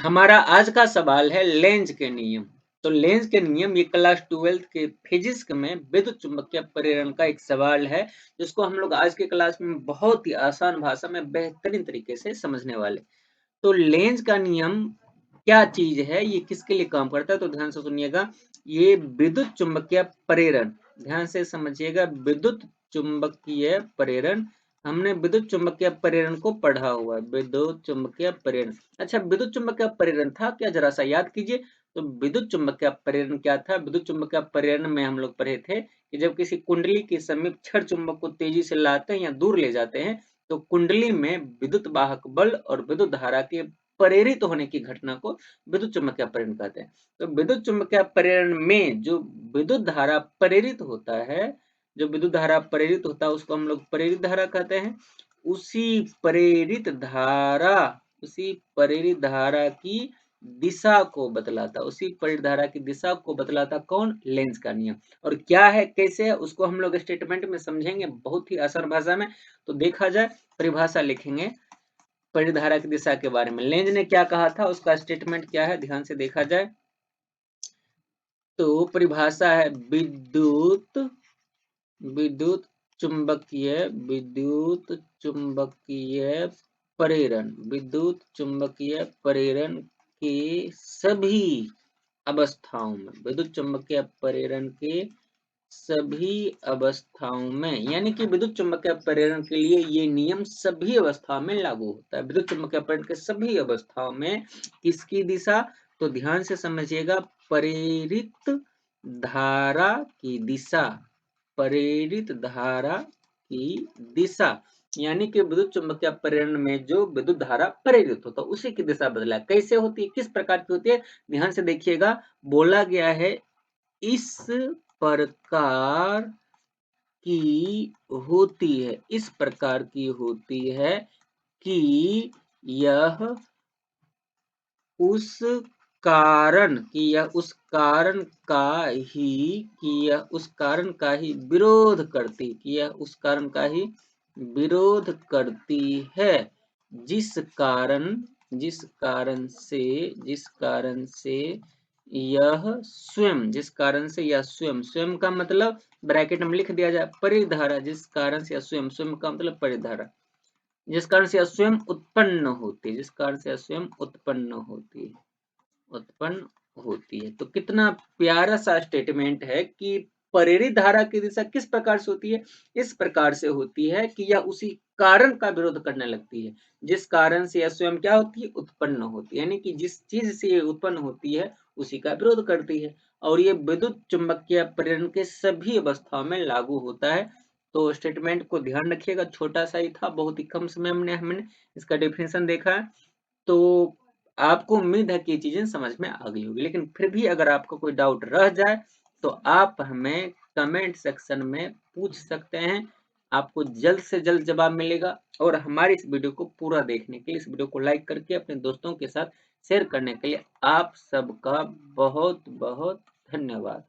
हमारा आज का सवाल है लेंज के नियम। तो लेंज के नियम ये क्लास 12th के फिजिक्स में विद्युत चुम्बकीय प्रेरण का एक सवाल है, जिसको हम लोग आज के क्लास में बहुत ही आसान भाषा में बेहतरीन तरीके से समझने वाले। तो लेंज का नियम क्या चीज है, ये किसके लिए काम करता है, तो ध्यान से सुनिएगा। ये विद्युत चुम्बकीय प्रेरण, ध्यान से समझिएगा, विद्युत चुम्बकीय प्रेरण। हमने विद्युत चुम्बकीय प्रेरण को पढ़ा हुआ है, विद्युत चुम्बकीय प्रेरण। अच्छा, विद्युत चुम्बकीय प्रेरण था क्या, जरा सा याद कीजिए। तो विद्युत चुम्बकीय प्रेरण क्या था? विद्युत चुम्बकीय प्रेरण में हम लोग पढ़े थे कि जब किसी कुंडली के समीप क्षण चुंबक को तेजी से लाते हैं या दूर ले जाते हैं, तो कुंडली में विद्युत वाहक बल और विद्युत धारा के प्रेरित होने की घटना को विद्युत चुम्बकीय प्रेरण कहते हैं। तो विद्युत चुम्बकीय प्रेरण में जो विद्युत धारा प्रेरित होता है, जो विद्युत धारा प्रेरित होता है उसको हम लोग प्रेरित धारा कहते हैं। उसी प्रेरित धारा, उसी प्रेरित धारा की दिशा को बतलाता, उसी प्रेरित धारा की दिशा को बतलाता कौन? लेंज का नियम। और क्या है, कैसे है, उसको हम लोग स्टेटमेंट में समझेंगे बहुत ही आसान भाषा में। तो देखा जाए, परिभाषा लिखेंगे प्रेरित धारा की दिशा के बारे में। लेंज ने क्या कहा था, उसका स्टेटमेंट क्या है, ध्यान से देखा जाए तो परिभाषा है विद्युत विद्युत चुंबकीय विद्युत चुंबकीय प्रेरण, विद्युत चुंबकीय प्रेरण के सभी अवस्थाओं में, विद्युत चुंबकीय प्रेरण के सभी अवस्थाओं में, यानी कि विद्युत चुम्बकीय प्रेरण के लिए ये नियम सभी अवस्थाओं में लागू होता है। विद्युत चुम्बकीय प्रेरण के सभी अवस्थाओं में किसकी दिशा, तो ध्यान से समझिएगा, प्रेरित धारा की दिशा, प्रेरित धारा की दिशा, यानी कि विद्युत चुम्बकीय प्रेरण में जो विद्युत धारा प्रेरित होता है उसी की दिशा बदला। कैसे होती है, किस प्रकार की होती है, ध्यान से देखिएगा। बोला गया है इस प्रकार की होती है, इस प्रकार की होती है कि यह उस कारण कि यह उस कारण का ही कि यह उस कारण का ही विरोध करती, कि यह उस कारण का ही विरोध करती है, जिस कारण जिस कारण से जिस कारण से यह स्वयं, जिस कारण से यह स्वयं, स्वयं का मतलब ब्रैकेट में लिख दिया जाए परिधारा, जिस कारण से यह स्वयं, स्वयं का मतलब परिधारा, जिस कारण से यह स्वयं उत्पन्न होती है, जिस कारण से यह स्वयं उत्पन्न होती है। तो कितना प्यारा सा स्टेटमेंट है कि प्रेरित धारा की दिशा किस प्रकार से होती है, इस प्रकार से होती है कि यह उसी कारण का विरोध करने लगती है, जिस कारण से यह स्वयं क्या होती है, उत्पन्न होती है, यानी कि जिस चीज से ये उत्पन्न होती है उसी का विरोध करती है। और ये विद्युत चुम्बकीय प्रेरण के सभी अवस्थाओं में लागू होता है। तो स्टेटमेंट को ध्यान रखिएगा, छोटा सा ही था, बहुत ही कम समय में हमने इसका डेफिनेशन देखा है। तो आपको उम्मीद है कि ये चीजें समझ में आ गई होगी, लेकिन फिर भी अगर आपको कोई डाउट रह जाए तो आप हमें कमेंट सेक्शन में पूछ सकते हैं। आपको जल्द से जल्द जवाब मिलेगा। और हमारी इस वीडियो को पूरा देखने के लिए, इस वीडियो को लाइक करके अपने दोस्तों के साथ शेयर करने के लिए आप सबका बहुत बहुत धन्यवाद।